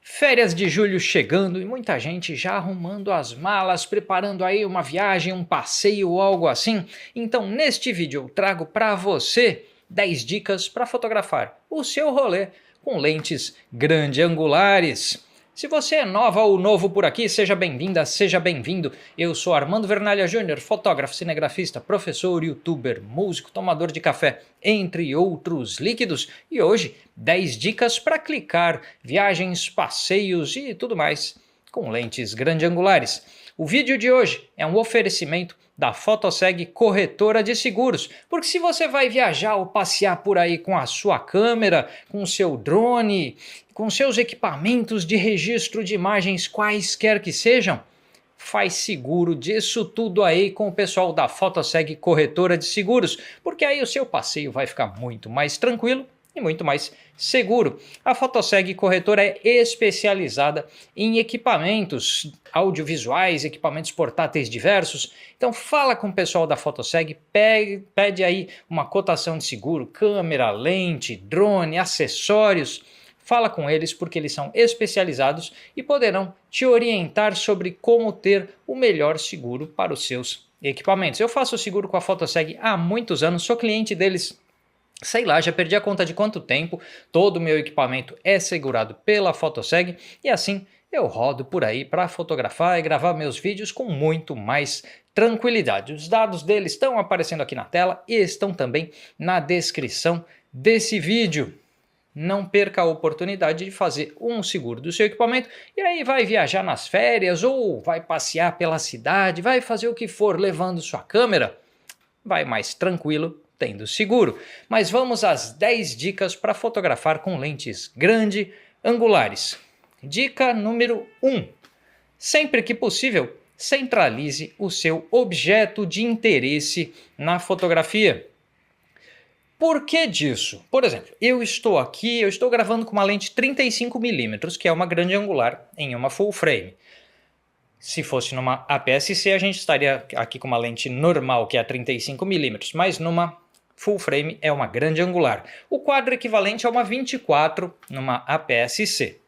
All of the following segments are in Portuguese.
Férias de julho chegando e muita gente já arrumando as malas, preparando aí uma viagem, um passeio ou algo assim. Então neste vídeo eu trago para você 10 dicas para fotografar o seu rolê com lentes grande angulares. Se você é nova ou novo por aqui, seja bem-vinda, seja bem-vindo. Eu sou Armando Vernalha Júnior, fotógrafo, cinegrafista, professor, youtuber, músico, tomador de café, entre outros líquidos. E hoje, 10 dicas para clicar, viagens, passeios e tudo mais com lentes grande angulares. O vídeo de hoje é um oferecimento da Fotoseg Corretora de Seguros, porque se você vai viajar ou passear por aí com a sua câmera, com o seu drone, com seus equipamentos de registro de imagens quaisquer que sejam, faz seguro disso tudo aí com o pessoal da Fotoseg Corretora de Seguros, porque aí o seu passeio vai ficar muito mais tranquilo e muito mais seguro. A Fotoseg Corretora é especializada em equipamentos audiovisuais, equipamentos portáteis diversos. Então fala com o pessoal da Fotoseg, pede aí uma cotação de seguro, câmera, lente, drone, acessórios. Fala com eles porque eles são especializados e poderão te orientar sobre como ter o melhor seguro para os seus equipamentos. Eu faço seguro com a Fotoseg há muitos anos, sou cliente deles. Sei lá, já perdi a conta de quanto tempo. Todo o meu equipamento é segurado pela Fotoseg e assim eu rodo por aí para fotografar e gravar meus vídeos com muito mais tranquilidade. Os dados deles estão aparecendo aqui na tela e estão também na descrição desse vídeo. Não perca a oportunidade de fazer um seguro do seu equipamento e aí vai viajar nas férias ou vai passear pela cidade, vai fazer o que for levando sua câmera, vai mais tranquilo tendo seguro. Mas vamos às 10 dicas para fotografar com lentes grande angulares. Dica número 1. Sempre que possível, centralize o seu objeto de interesse na fotografia. Por que disso? Por exemplo, eu estou gravando com uma lente 35mm, que é uma grande angular em uma full frame. Se fosse numa APS-C, a gente estaria aqui com uma lente normal, que é a 35mm, mas numa full frame é uma grande angular. O quadro equivalente é uma 24 numa APS-C.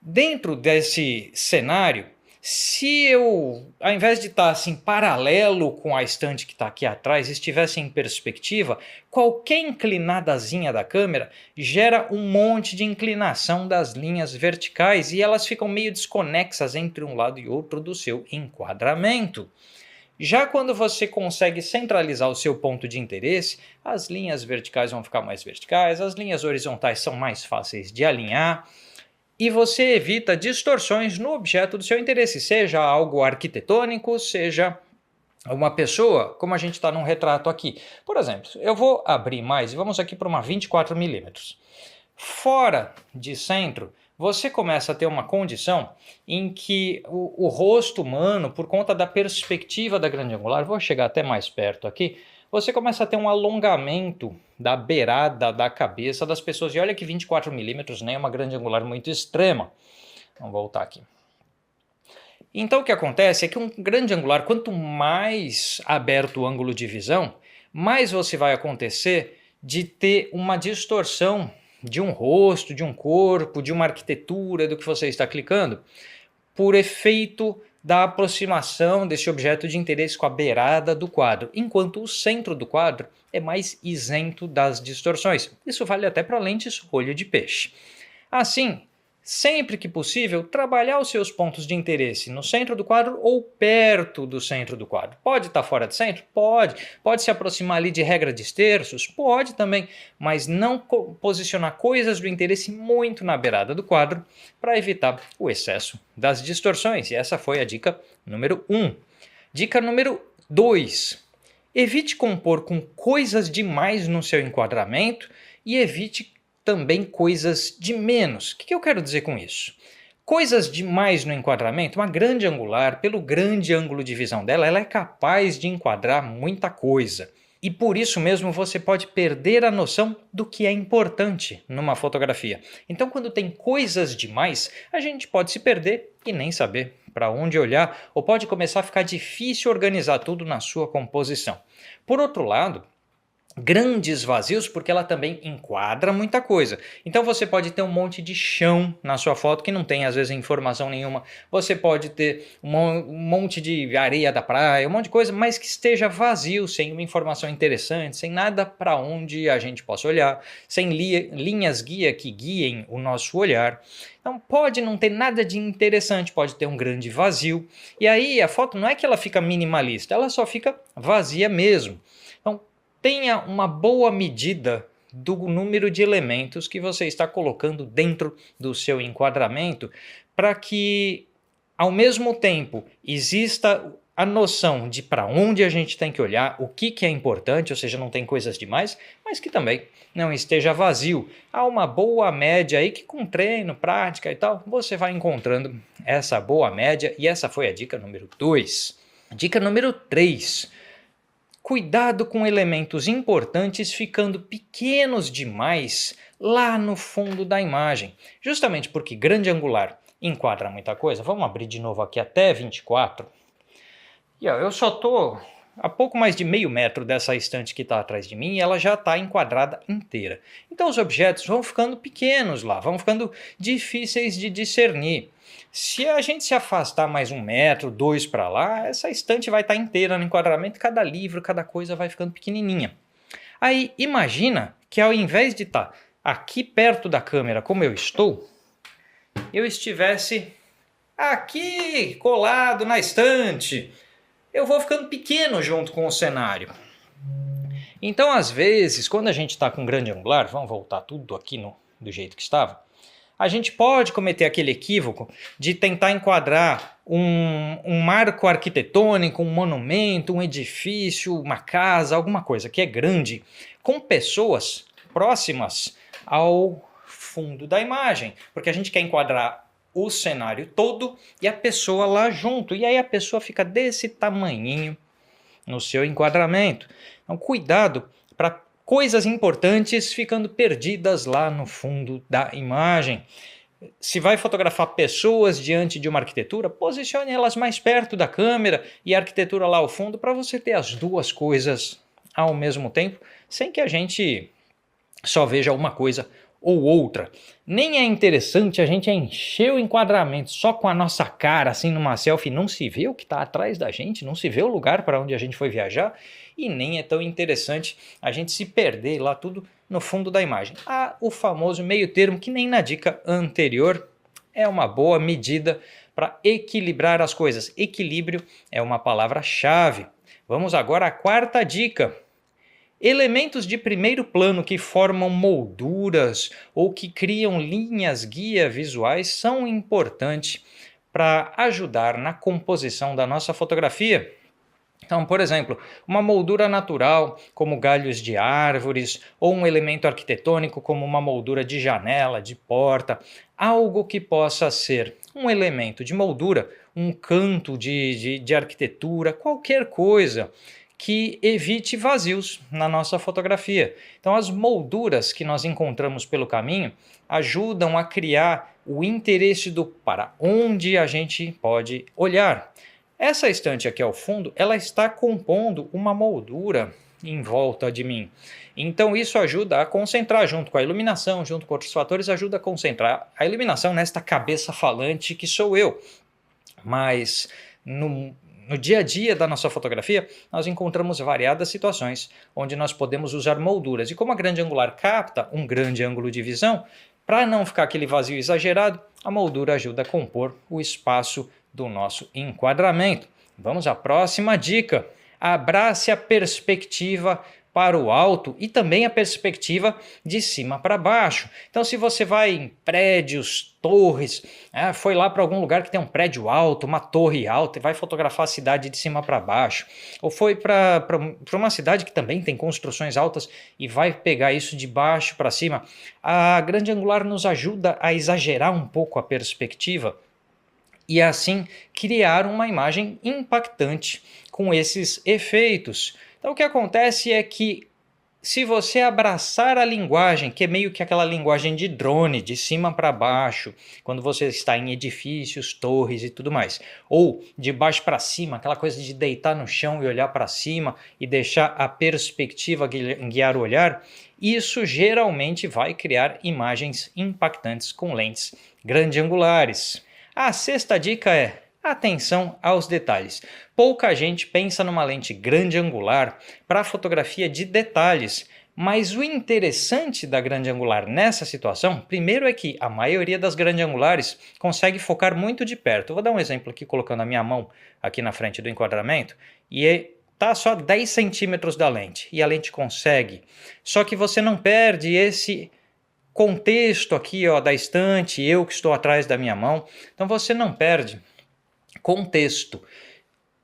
Dentro desse cenário, se eu, ao invés de estar assim paralelo com a estante que está aqui atrás, estivesse em perspectiva, qualquer inclinadazinha da câmera gera um monte de inclinação das linhas verticais e elas ficam meio desconexas entre um lado e outro do seu enquadramento. Já quando você consegue centralizar o seu ponto de interesse, as linhas verticais vão ficar mais verticais, as linhas horizontais são mais fáceis de alinhar, e você evita distorções no objeto do seu interesse, seja algo arquitetônico, seja uma pessoa, como a gente está num retrato aqui. Por exemplo, eu vou abrir mais e vamos aqui para uma 24mm. Fora de centro, você começa a ter uma condição em que o rosto humano, por conta da perspectiva da grande angular, vou chegar até mais perto aqui, você começa a ter um alongamento da beirada da cabeça das pessoas. E olha que 24mm nem é uma grande angular muito extrema. Vamos voltar aqui. Então o que acontece é que um grande angular, quanto mais aberto o ângulo de visão, mais você vai acontecer de ter uma distorção de um rosto, de um corpo, de uma arquitetura do que você está clicando, por efeito da aproximação desse objeto de interesse com a beirada do quadro, enquanto o centro do quadro é mais isento das distorções. Isso vale até para lentes olho de peixe. Assim, sempre que possível, trabalhar os seus pontos de interesse no centro do quadro ou perto do centro do quadro. Pode estar fora de centro? Pode. Pode se aproximar ali de regra de terços? Pode também, mas não posicionar coisas do interesse muito na beirada do quadro para evitar o excesso das distorções. E essa foi a dica número 1. Dica número 2. Evite compor com coisas demais no seu enquadramento e evite também coisas de menos. O que eu quero dizer com isso? Coisas demais no enquadramento, uma grande angular, pelo grande ângulo de visão dela, ela é capaz de enquadrar muita coisa. E por isso mesmo você pode perder a noção do que é importante numa fotografia. Então quando tem coisas demais, a gente pode se perder e nem saber para onde olhar, ou pode começar a ficar difícil organizar tudo na sua composição. Por outro lado, grandes vazios porque ela também enquadra muita coisa. Então você pode ter um monte de chão na sua foto que não tem às vezes informação nenhuma. Você pode ter um monte de areia da praia, um monte de coisa, mas que esteja vazio, sem uma informação interessante, sem nada para onde a gente possa olhar, sem linhas guia que guiem o nosso olhar. Então pode não ter nada de interessante, pode ter um grande vazio. E aí a foto não é que ela fica minimalista, ela só fica vazia mesmo. Então tenha uma boa medida do número de elementos que você está colocando dentro do seu enquadramento para que, ao mesmo tempo, exista a noção de para onde a gente tem que olhar, o que é importante, ou seja, não tem coisas demais, mas que também não esteja vazio. Há uma boa média aí que com treino, prática e tal, você vai encontrando essa boa média e essa foi a dica número 2. Dica número 3. Cuidado com elementos importantes ficando pequenos demais lá no fundo da imagem. Justamente porque grande angular enquadra muita coisa. Vamos abrir de novo aqui até 24. E eu só estou a pouco mais de meio metro dessa estante que está atrás de mim e ela já está enquadrada inteira. Então os objetos vão ficando pequenos lá, vão ficando difíceis de discernir. Se a gente se afastar mais 1 metro, 2 para lá, essa estante vai estar inteira no enquadramento, cada livro, cada coisa vai ficando pequenininha. Aí imagina que ao invés de estar aqui perto da câmera como eu estou, eu estivesse aqui colado na estante. Eu vou ficando pequeno junto com o cenário. Então às vezes, quando a gente está com grande angular, vamos voltar tudo aqui do jeito que estava, a gente pode cometer aquele equívoco de tentar enquadrar um marco arquitetônico, um monumento, um edifício, uma casa, alguma coisa que é grande, com pessoas próximas ao fundo da imagem, porque a gente quer enquadrar o cenário todo e a pessoa lá junto, e aí a pessoa fica desse tamanhinho no seu enquadramento. Então cuidado para coisas importantes ficando perdidas lá no fundo da imagem. Se vai fotografar pessoas diante de uma arquitetura, posicione elas mais perto da câmera e a arquitetura lá ao fundo para você ter as duas coisas ao mesmo tempo, sem que a gente só veja uma coisa ou outra. Nem é interessante a gente encher o enquadramento só com a nossa cara, assim numa selfie, não se vê o que está atrás da gente, não se vê o lugar para onde a gente foi viajar, e nem é tão interessante a gente se perder lá tudo no fundo da imagem. Há o famoso meio termo que nem na dica anterior é uma boa medida para equilibrar as coisas. Equilíbrio é uma palavra-chave. Vamos agora à quarta dica. Elementos de primeiro plano que formam molduras ou que criam linhas guia visuais são importantes para ajudar na composição da nossa fotografia. Então, por exemplo, uma moldura natural, como galhos de árvores, ou um elemento arquitetônico, como uma moldura de janela, de porta, algo que possa ser um elemento de moldura, um canto de arquitetura, qualquer coisa que evite vazios na nossa fotografia. Então as molduras que nós encontramos pelo caminho ajudam a criar o interesse do para onde a gente pode olhar. Essa estante aqui ao fundo, ela está compondo uma moldura em volta de mim. Então isso ajuda a concentrar, junto com a iluminação, junto com outros fatores, ajuda a concentrar a iluminação nesta cabeça falante que sou eu. Mas no dia a dia da nossa fotografia, nós encontramos variadas situações onde nós podemos usar molduras. E como a grande angular capta um grande ângulo de visão, para não ficar aquele vazio exagerado, a moldura ajuda a compor o espaço do nosso enquadramento. Vamos à próxima dica. Abrace a perspectiva para o alto e também a perspectiva de cima para baixo. Então se você vai em prédios, torres, foi lá para algum lugar que tem um prédio alto, uma torre alta e vai fotografar a cidade de cima para baixo, ou foi para uma cidade que também tem construções altas e vai pegar isso de baixo para cima, a grande angular nos ajuda a exagerar um pouco a perspectiva e assim criar uma imagem impactante com esses efeitos. Então o que acontece é que Se você abraçar a linguagem, que é meio que aquela linguagem de drone, de cima para baixo, quando você está em edifícios, torres e tudo mais, ou de baixo para cima, aquela coisa de deitar no chão e olhar para cima e deixar a perspectiva guiar o olhar, isso geralmente vai criar imagens impactantes com lentes grande-angulares. A sexta dica é: atenção aos detalhes. Pouca gente pensa numa lente grande angular para fotografia de detalhes, mas o interessante da grande angular nessa situação, primeiro é que a maioria das grande angulares consegue focar muito de perto. Eu vou dar um exemplo aqui colocando a minha mão aqui na frente do enquadramento e está só 10 centímetros da lente e a lente consegue. Só que você não perde esse contexto aqui da estante, eu que estou atrás da minha mão, então você não perde contexto.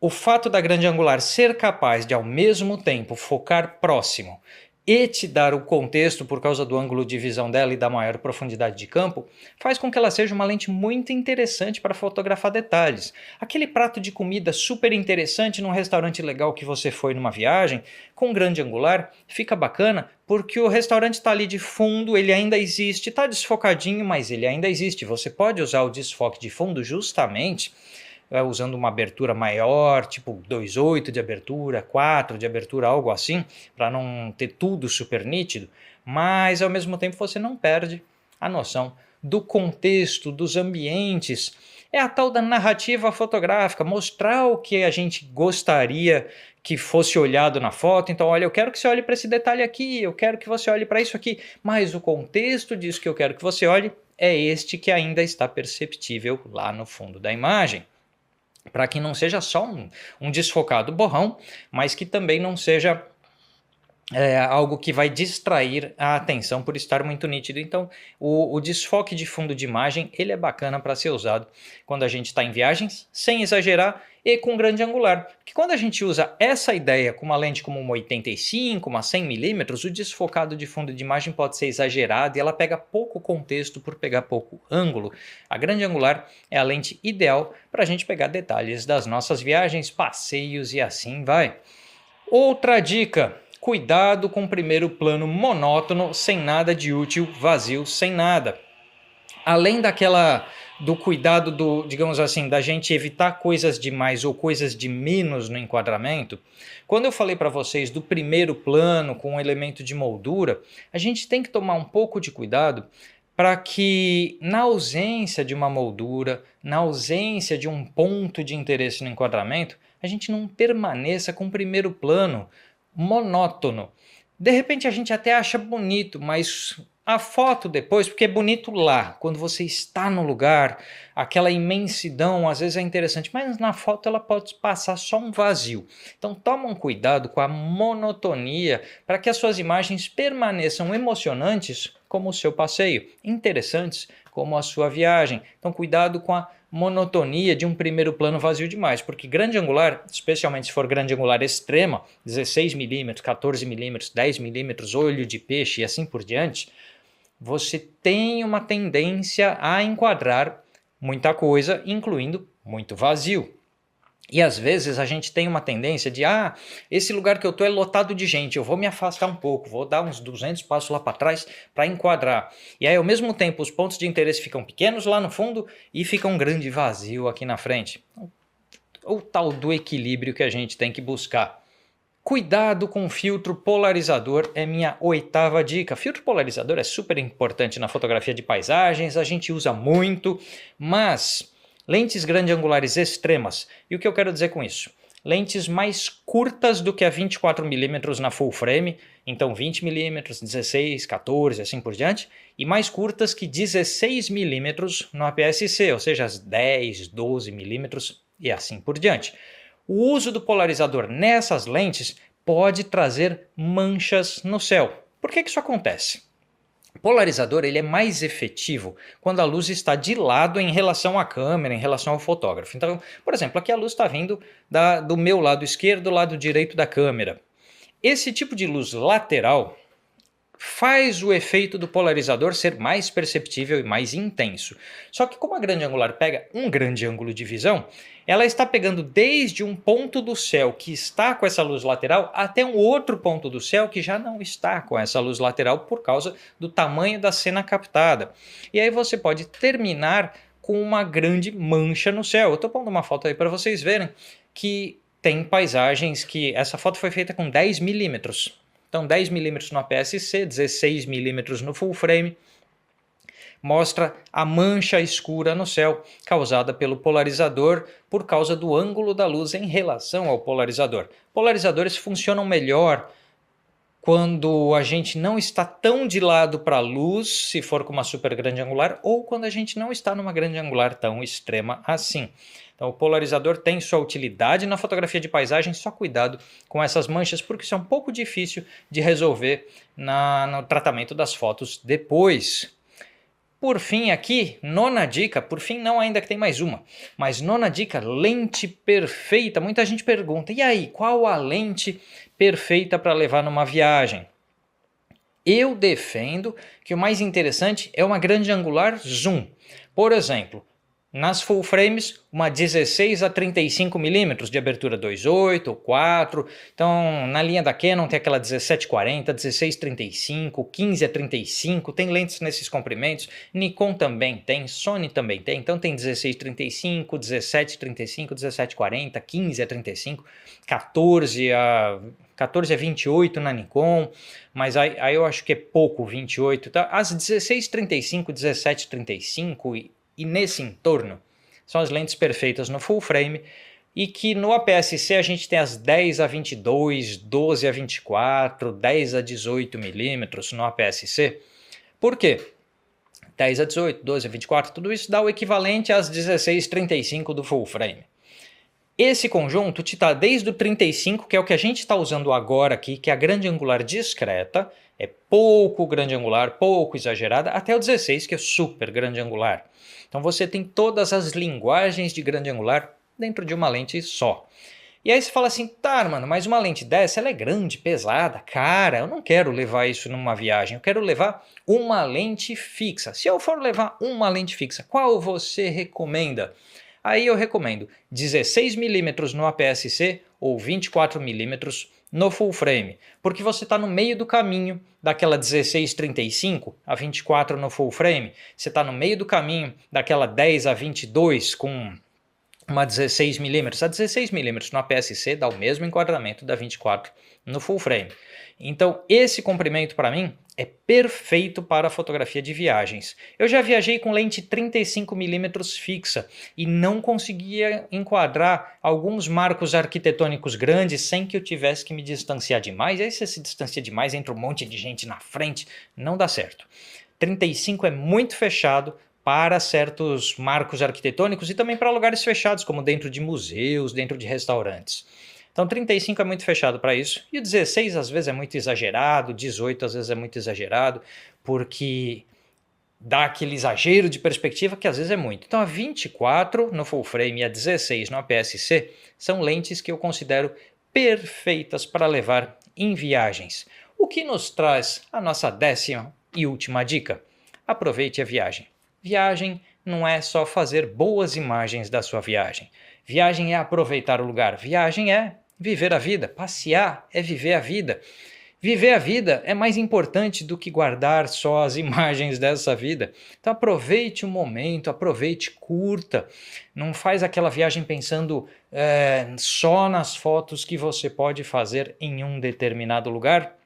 O fato da grande angular ser capaz de ao mesmo tempo focar próximo e te dar o contexto por causa do ângulo de visão dela e da maior profundidade de campo, faz com que ela seja uma lente muito interessante para fotografar detalhes. Aquele prato de comida super interessante num restaurante legal que você foi numa viagem, com grande angular, fica bacana porque o restaurante está ali de fundo, ele ainda existe, está desfocadinho, mas ele ainda existe. Você pode usar o desfoque de fundo justamente usando uma abertura maior, tipo 2.8 de abertura, 4 de abertura, algo assim, para não ter tudo super nítido, mas ao mesmo tempo você não perde a noção do contexto, dos ambientes. É a tal da narrativa fotográfica, mostrar o que a gente gostaria que fosse olhado na foto. Então, olha, eu quero que você olhe para esse detalhe aqui, eu quero que você olhe para isso aqui, mas o contexto disso que eu quero que você olhe é este que ainda está perceptível lá no fundo da imagem. Para que não seja só um desfocado borrão, mas que também não seja algo que vai distrair a atenção por estar muito nítido. Então, o desfoque de fundo de imagem ele é bacana para ser usado quando a gente está em viagens, sem exagerar, e com grande angular. Porque quando a gente usa essa ideia com uma lente como uma 85, uma 100mm, o desfocado de fundo de imagem pode ser exagerado e ela pega pouco contexto por pegar pouco ângulo. A grande angular é a lente ideal para a gente pegar detalhes das nossas viagens, passeios e assim vai. Outra dica: cuidado com o primeiro plano monótono, sem nada de útil, vazio, sem nada. Além do cuidado digamos assim, da gente evitar coisas de mais ou coisas de menos no enquadramento, quando eu falei para vocês do primeiro plano com um elemento de moldura, a gente tem que tomar um pouco de cuidado para que, na ausência de uma moldura, na ausência de um ponto de interesse no enquadramento, a gente não permaneça com o primeiro plano monótono. De repente a gente até acha bonito, mas a foto depois, porque é bonito lá, quando você está no lugar, aquela imensidão às vezes é interessante, mas na foto ela pode passar só um vazio. Então toma um cuidado com a monotonia para que as suas imagens permaneçam emocionantes como o seu passeio, interessantes como a sua viagem. Então cuidado com a monotonia de um primeiro plano vazio demais, porque grande angular, especialmente se for grande angular extrema, 16mm, 14mm, 10mm, olho de peixe e assim por diante, você tem uma tendência a enquadrar muita coisa, incluindo muito vazio. E às vezes a gente tem uma tendência de, esse lugar que eu estou é lotado de gente, eu vou me afastar um pouco, vou dar uns 200 passos lá para trás para enquadrar. E aí ao mesmo tempo os pontos de interesse ficam pequenos lá no fundo e fica um grande vazio aqui na frente. O tal do equilíbrio que a gente tem que buscar. Cuidado com o filtro polarizador é minha 8ª dica. Filtro polarizador é super importante na fotografia de paisagens, a gente usa muito, mas lentes grande angulares extremas. E o que eu quero dizer com isso? Lentes mais curtas do que a 24mm na full frame, então 20mm, 16, 14, assim por diante, e mais curtas que 16mm no APS-C, ou seja, as 10, 12mm e assim por diante. O uso do polarizador nessas lentes pode trazer manchas no céu. Por que isso acontece? O polarizador ele é mais efetivo quando a luz está de lado em relação à câmera, em relação ao fotógrafo. Então, por exemplo, aqui a luz está vindo do meu lado esquerdo, do lado direito da câmera. Esse tipo de luz lateral, faz o efeito do polarizador ser mais perceptível e mais intenso. Só que como a grande angular pega um grande ângulo de visão, ela está pegando desde um ponto do céu que está com essa luz lateral até um outro ponto do céu que já não está com essa luz lateral por causa do tamanho da cena captada. E aí você pode terminar com uma grande mancha no céu. Eu estou pondo uma foto aí para vocês verem que tem paisagens que essa foto foi feita com 10 milímetros. Então 10 milímetros no APS-C, 16 milímetros no full frame, mostra a mancha escura no céu causada pelo polarizador por causa do ângulo da luz em relação ao polarizador. Polarizadores funcionam melhor quando a gente não está tão de lado para a luz, se for com uma super grande angular, ou quando a gente não está numa grande angular tão extrema assim. Então o polarizador tem sua utilidade na fotografia de paisagem, só cuidado com essas manchas, porque isso é um pouco difícil de resolver no tratamento das fotos depois. Por fim aqui, nona dica, por fim não, ainda que tem mais uma, mas nona dica, lente perfeita. Muita gente pergunta, e aí, qual a lente perfeita para levar numa viagem? Eu defendo que o mais interessante é uma grande angular zoom. Por exemplo, nas full frames, uma 16 a 35 milímetros de abertura 2.8 ou 4. Então, na linha da Canon tem aquela 1740, 1635, 15 a 35. Tem lentes nesses comprimentos. Nikon também tem, Sony também tem. Então, tem 1635, 1735, 1740, 15 a 35, 14 a 28 na Nikon, mas aí eu acho que é pouco 28. Tá? As 1635, 1735 e nesse entorno são as lentes perfeitas no full frame e que no APS-C a gente tem as 10 a 22, 12 a 24, 10 a 18 milímetros no APS-C. Por quê? 10 a 18, 12 a 24, tudo isso dá o equivalente às 1635 do full frame. Esse conjunto te dá desde o 35, que é o que a gente está usando agora aqui, que é a grande angular discreta, é pouco grande angular, pouco exagerada, até o 16, que é super grande angular. Então você tem todas as linguagens de grande angular dentro de uma lente só. E aí você fala assim, tá, mano, mas uma lente dessa ela é grande, pesada, cara, eu não quero levar isso numa viagem, eu quero levar uma lente fixa. Se eu for levar uma lente fixa, qual você recomenda? Aí eu recomendo 16mm no APS-C ou 24mm no full frame, porque você está no meio do caminho daquela 1635 a 24 no full frame, você está no meio do caminho daquela 10 a 22 com uma 16mm. A 16mm no APS-C dá o mesmo enquadramento da 24 no full frame. Então esse comprimento para mim é perfeito para fotografia de viagens. Eu já viajei com lente 35mm fixa e não conseguia enquadrar alguns marcos arquitetônicos grandes sem que eu tivesse que me distanciar demais. E aí se se distancia demais, entra um monte de gente na frente, não dá certo. 35 é muito fechado para certos marcos arquitetônicos e também para lugares fechados, como dentro de museus, dentro de restaurantes. Então 35 é muito fechado para isso, e o 16 às vezes é muito exagerado, 18 às vezes é muito exagerado, porque dá aquele exagero de perspectiva que às vezes é muito. Então a 24 no full frame e a 16 no APS-C são lentes que eu considero perfeitas para levar em viagens. O que nos traz a nossa 10ª e última dica. Aproveite a viagem. Viagem não é só fazer boas imagens da sua viagem. Viagem é aproveitar o lugar. Viagem é viver a vida. Passear é viver a vida. Viver a vida é mais importante do que guardar só as imagens dessa vida. Então aproveite o momento, aproveite, curta. Não faz aquela viagem pensando só nas fotos que você pode fazer em um determinado lugar,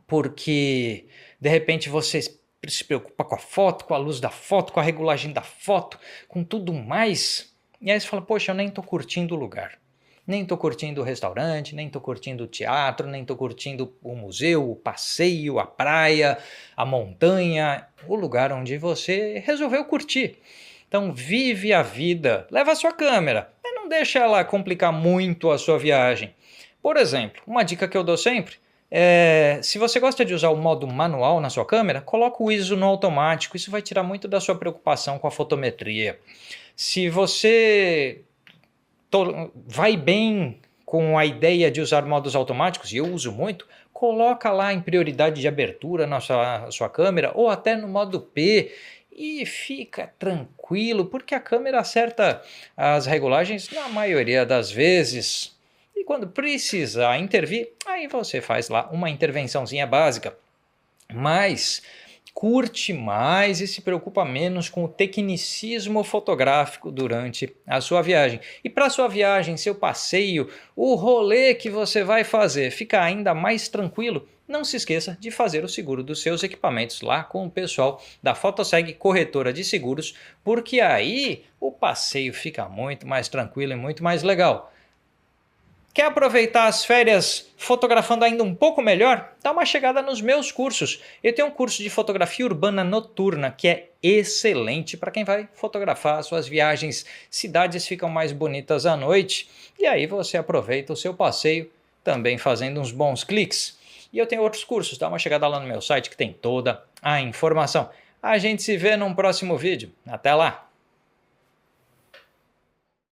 porque de repente você se preocupa com a foto, com a luz da foto, com a regulagem da foto, com tudo mais. E aí você fala, poxa, eu nem estou curtindo o lugar. Nem estou curtindo o restaurante, nem estou curtindo o teatro, nem estou curtindo o museu, o passeio, a praia, a montanha, o lugar onde você resolveu curtir. Então vive a vida, leva a sua câmera, mas não deixa ela complicar muito a sua viagem. Por exemplo, uma dica que eu dou sempre, se você gosta de usar o modo manual na sua câmera, coloca o ISO no automático, isso vai tirar muito da sua preocupação com a fotometria. Se você vai bem com a ideia de usar modos automáticos, e eu uso muito, coloca lá em prioridade de abertura na sua câmera ou até no modo P e fica tranquilo, porque a câmera acerta as regulagens na maioria das vezes. E quando precisar intervir, aí você faz lá uma intervençãozinha básica. Mas curte mais e se preocupa menos com o tecnicismo fotográfico durante a sua viagem. E para sua viagem, seu passeio, o rolê que você vai fazer ficar ainda mais tranquilo, não se esqueça de fazer o seguro dos seus equipamentos lá com o pessoal da Fotoseg Corretora de Seguros, porque aí o passeio fica muito mais tranquilo e muito mais legal. Quer aproveitar as férias fotografando ainda um pouco melhor? Dá uma chegada nos meus cursos. Eu tenho um curso de fotografia urbana noturna que é excelente para quem vai fotografar suas viagens. Cidades ficam mais bonitas à noite e aí você aproveita o seu passeio também fazendo uns bons cliques. E eu tenho outros cursos, dá uma chegada lá no meu site que tem toda a informação. A gente se vê num próximo vídeo. Até lá!